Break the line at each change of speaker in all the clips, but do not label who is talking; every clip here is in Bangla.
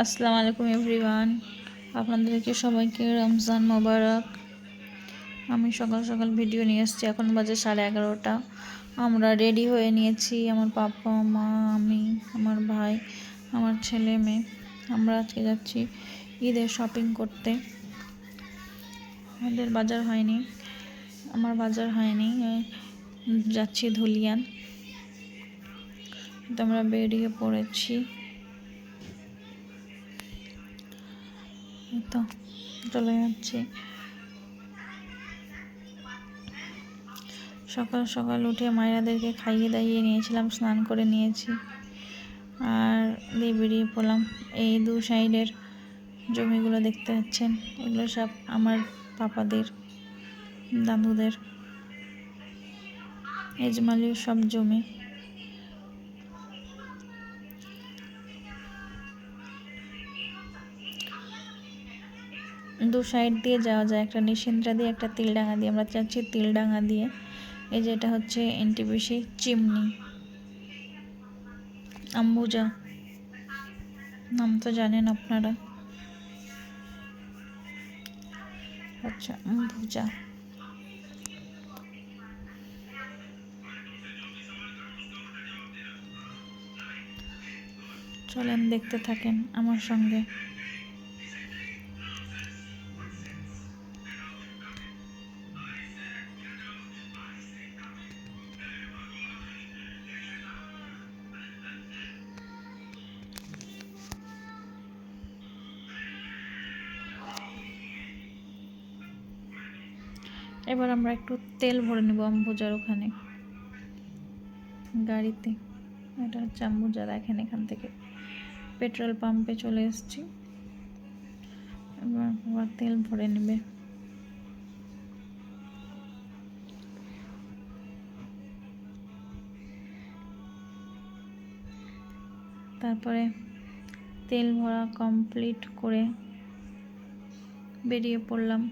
আসসালামু আলাইকুম এভরিওয়ান, আপনাদেরকে সবাইকে রমজান মোবারক। আমি সকাল সকাল ভিডিও নিয়ে এসেছি। এখন বাজে 11:30। আমরা রেডি হয়ে নিয়েছি, আমার পাপা, মা, আমি, আমার ভাই, আমার ছেলে মেয়ে। আমরা আজকে যাচ্ছি ঈদের শপিং করতে। আমাদের বাজার হয়নি, আমার বাজার হয়নি, যাচ্ছি ধুলিয়ান। তো আমরা বেরিয়ে পড়েছি। তো চলে যাচ্ছি। সকাল সকাল উঠে মায়েরাদেরকে খাইয়ে দাইয়ে নিয়েছিলাম, স্নান করে নিয়েছি আর দিয়ে বেরিয়ে পড়লাম। এই দু সাইডের জমিগুলো দেখতে পাচ্ছেন, এগুলো সব আমার পাপাদের, দাদুদের, এজমালির সব জমি। দু সাইড দিয়ে যাওয়া যায়, একটা নিশিন্দ্রা দিয়ে, একটা তিলডাঙ্গা দিয়ে। আমরা যাচ্ছি তিলডাঙ্গা দিয়ে। এই যে এটা হচ্ছে এনটিপিসি চিমনি, আম্বুজা নাম তো জানেন আপনারা। আচ্ছা, আম্বুজা। চলেন দেখতে থাকেন আমার সঙ্গে। এবার আমরা একটু তেল ভরে নেব আম্বুজার ওখানে গাড়িতে। এটা হচ্ছে আম্বুজা, দেখেন এখান থেকে পেট্রোল পাম্পে চলে এসেছি। এবার তেল ভরে নেবে। তারপরে তেল ভরা কমপ্লিট করে বেরিয়ে পড়লাম।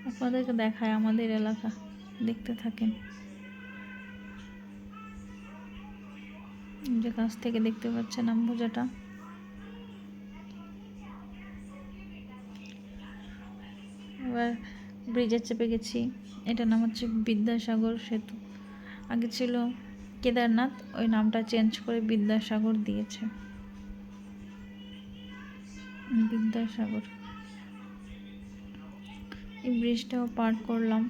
আপনাদেরকে দেখায় আমাদের এলাকা, দেখতে থাকেন। যে কাছ থেকে দেখতে পাচ্ছেন আম্বুজাটা। এবার ব্রিজে চেপে গেছি। এটার নাম হচ্ছে বিদ্যাসাগর সেতু। আগে ছিল কেদারনাথ, ওই নামটা চেঞ্জ করে বিদ্যাসাগর দিয়েছে। বিদ্যাসাগর। এই ব্রিজটাও পার করলাম।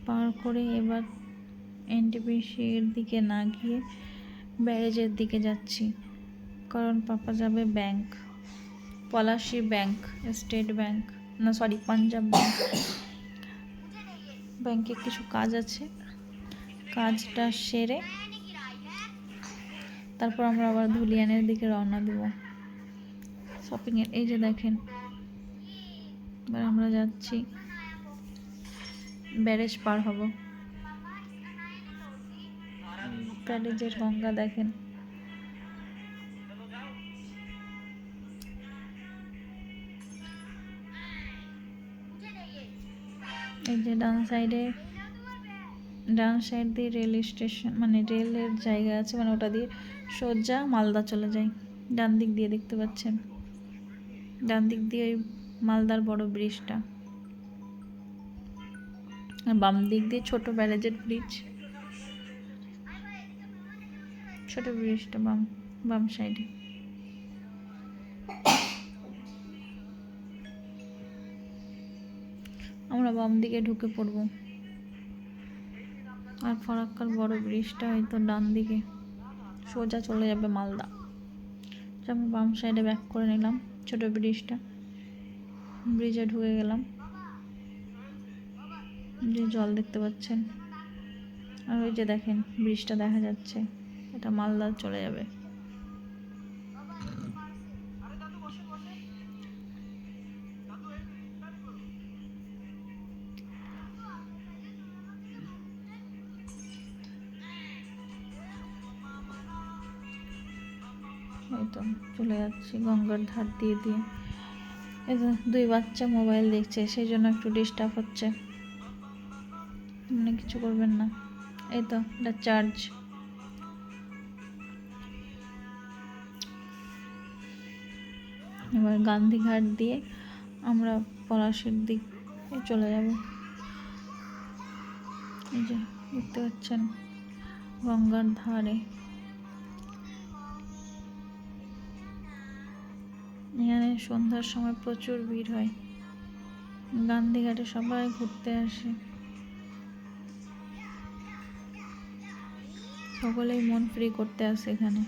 পার করে এবার এনটিপিসির দিকে না গিয়ে ব্যারেজের দিকে যাচ্ছি, কারণ পাপা যাবে bank, Palashi bank, state bank না, সরি, পাঞ্জাব ব্যাংক। ব্যাংকে কিছু কাজ আছে, কাজটা সেরে তারপর আমরা আবার ধুলিয়ানের দিকে রওনা দেব শপিংয়ের। এই যে দেখেন, এবার আমরা যাচ্ছি, ব্যারেজ পার হব। ব্যারেজের গঙ্গা দেখেন। এই যে ডান সাইড দিয়ে রেল স্টেশন, মানে রেলের জায়গা আছে, মানে ওটা দিয়ে সোজা মালদা চলে যায়। ডান দিক দিয়ে দেখতে পাচ্ছেন, ডান দিক দিয়ে ওই মালদার বড় ব্রিজটা, আর বাম দিক দিয়ে ছোট ব্যারেজের ব্রিজ, ছোট ব্রিজটা বাম সাইডে। আমরা বাম দিকে ঢুকে পড়ব, আর ফরাক্কার বড় ব্রিজটা হয়তো ডান দিকে, সোজা চলে যাবে মালদা। আমি বাম সাইডে ব্যাক করে নিলাম, ছোট ব্রিজটা, ব্রিজে ঢুকে গেলাম। যে জল দেখতে পাচ্ছেন, আর ওই যে দেখেন ব্রিজটা দেখা যাচ্ছে, এটা মালদা চলে যাবে। এই তো চলে যাচ্ছি গঙ্গার ধার দিয়ে দিয়ে। এই তো দুই বাচ্চা মোবাইল দেখছে, সেই জন্য একটু ডিস্টার্ব হচ্ছে, মানে কিছু করবেন না, এই তো এটা চার্চ। এবার গান্ধীঘাট দিয়ে আমরা পলাশীর দিক চলে যাব। এই যে দেখতে পাচ্ছেন গঙ্গার ধারে এখানে সন্ধ্যার সময় প্রচুর ভিড় হয়। গান্ধীঘাটে সবাই ঘুরতে আসে, সকলেই মন ফ্রি করতে আসে এখানে।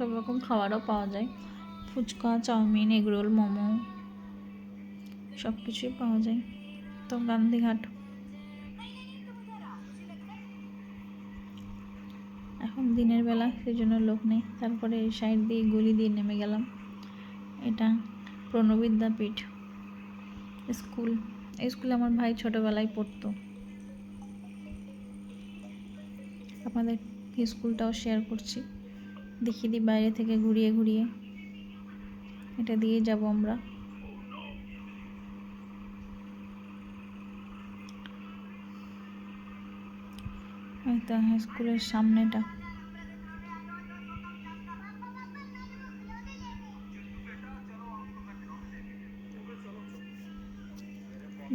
সব রকম খাবারও পাওয়া যায়, ফুচকা, চাউমিন, এগরোল, মোমো সব কিছুই পাওয়া যায়। তো গান্ধীঘাট এখন দিনের বেলা, সেই জন্য লোক নেই। তারপরে এই সাইড দিয়ে গলি দিয়ে নেমে গেলাম। এটা প্রণবিদ্যাপীঠ স্কুল। এই স্কুলে আমার ভাই ছোটবেলায় পড়তো। আপনাদের স্কুলটাও শেয়ার করছি, দেখিয়ে দিই বাইরে থেকে ঘুরিয়ে ঘুরিয়ে। এটা দিয়ে যাব আমরা। এই তো স্কুলের সামনেটা।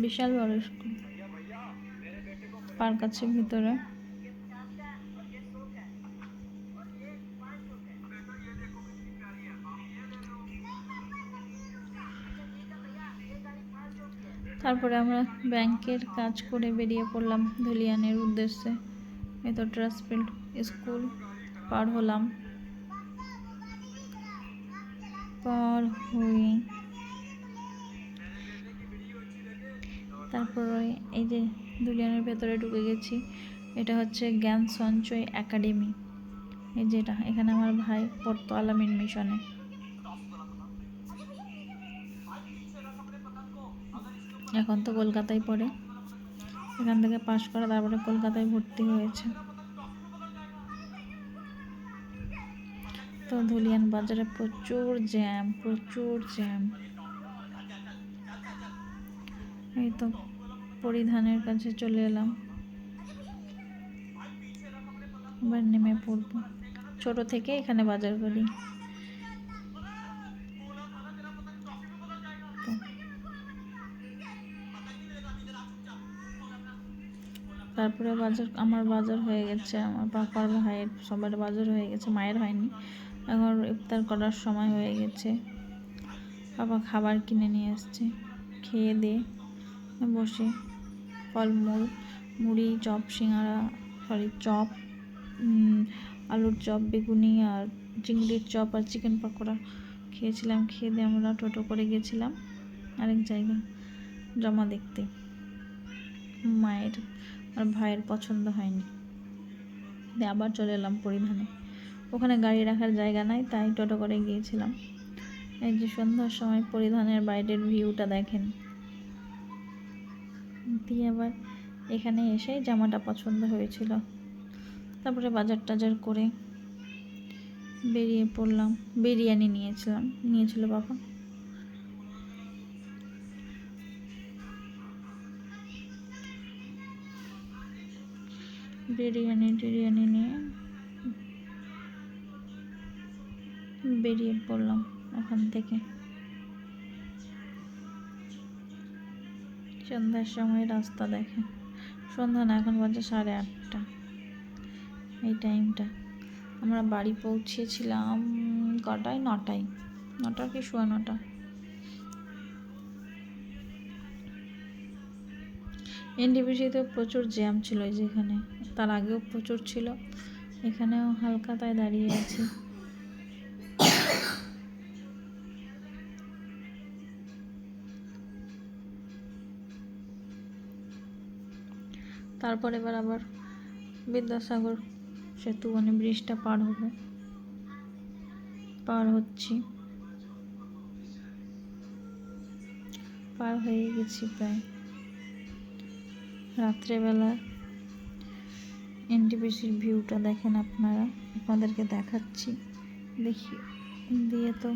বিশাল বড় স্কুল, পার্ক আছে ভিতরে। তারপরে আমরা ব্যাংকের কাজ করে বেরিয়ে পড়লাম ধুলিয়ানের উদ্দেশ্যে। এই তো ট্রান্সফিল্ড স্কুল পার হলাম। পার হয়ে তারপরে এই যে ধুলিয়ানের ভেতরে ঢুকে গেছি। এটা হচ্ছে জ্ঞান সঞ্চয় একাডেমি। এই যেটা, এখানে আমার ভাই পড়তো আলামিন মিশনে। এখন তো কলকাতায় পড়ে, এখান থেকে পাশ করে তারপরে কলকাতায় ভর্তি হয়েছে। তো ধুলিয়ান বাজারে প্রচুর জ্যাম, প্রচুর জ্যাম। এই তো পরিধানের কাছে চলে এলাম, এবার নেমে পড়বো। ছোট থেকে এখানে বাজার করি। তারপরে আমার বাজার হয়ে গেছে, আমার পাপার ভাইয়ের সবার বাজার হয়ে গেছে, মায়ের হয়নি। এখন ইফতার করার সময় হয়ে গেছে। পাপা খাবার কিনে নিয়ে এসছে, খেয়ে দিয়ে বসে ফলমূল, মুড়ি, চপ, সিঙ্গারা, চপ, আলুর চপ, বেগুনি আর চিংড়ির চপ আর চিকেন পকোড়া খেয়েছিলাম। খেয়ে দিয়ে আমরা টোটো করে গেছিলাম আরেক জায়গা জমা দেখতে। মায়ের আর ভাইয়ের পছন্দ হয়নি, আবার চলে এলাম পরিধানে। ওখানে গাড়ি রাখার জায়গা নাই, তাই টোটো করে গিয়েছিলাম। এই যে সন্ধ্যার সময় পরিধানের বাইরের ভিউটা দেখেন। দিয়ে আবার এখানে এসে জামাটা পছন্দ হয়েছিল। তারপরে বাজার টাজার করে বেরিয়ে পড়লাম। বিরিয়ানি নিয়েছিল বাবা। বিরিয়ানি নিয়ে বেরিয়ে পড়লাম ওখান থেকে। সন্ধ্যার সময় রাস্তা দেখে, সন্ধ্যা না, এখন বাজে 8:30। এই টাইমটা আমরা বাড়ি পৌঁছেছিলাম কটায়? 9টায়, 9টা কি 9:15। এনটিপিসিতে প্রচুর জ্যাম ছিল, যেখানে তার আগেও প্রচুর ছিল, এখানেও হালকা, তাই দাঁড়িয়ে আছি। তারপর এবার আবার বিদ্যাসাগর সেতু মানে ব্রিজটা পার হচ্ছি, পার হয়ে গেছি প্রায়। রাত্রেবেলা এনটিপিসির ভিউটা দেখেন আপনারা, আপনাদেরকে দেখাচ্ছি। দেখি দিয়ে তো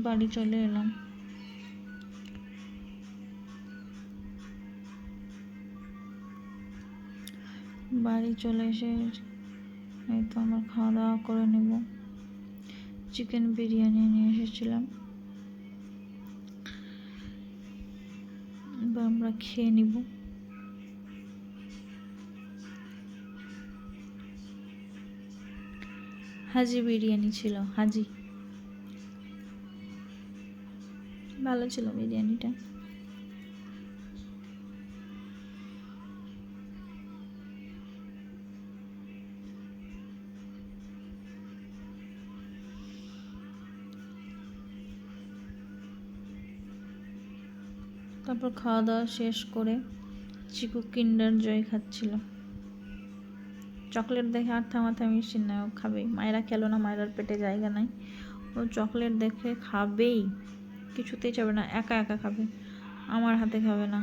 বাড়ি চলে এলাম। বাড়ি চলে এসে এই তো আমরা খাওয়া দাওয়া করে নেব। চিকেন বিরিয়ানি নিয়ে এসেছিলাম, এবার আমরা খেয়ে নিব। হাজি বিরিয়ানি ছিল, হাজি, ভালো ছিল বিরিয়ানিটা। তারপর খাওয়া দাওয়া শেষ করে চিকু কিন্ডার জয় খাচ্ছিল। চকলেট দেখে আর থামাথামি না, ও খাবেই। মায়েরা খেলো না, মায়েরার পেটে জায়গা নাই। ও চকলেট দেখে খাবেই, কিছুতেই যাবে না, একা একা খাবে, আমার হাতে খাবে না।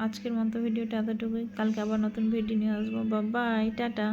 আজকের মতো ভিডিওটা এতটুকুই, কালকে আবার নতুন ভিডিও নিয়ে আসবো। Bye, tata.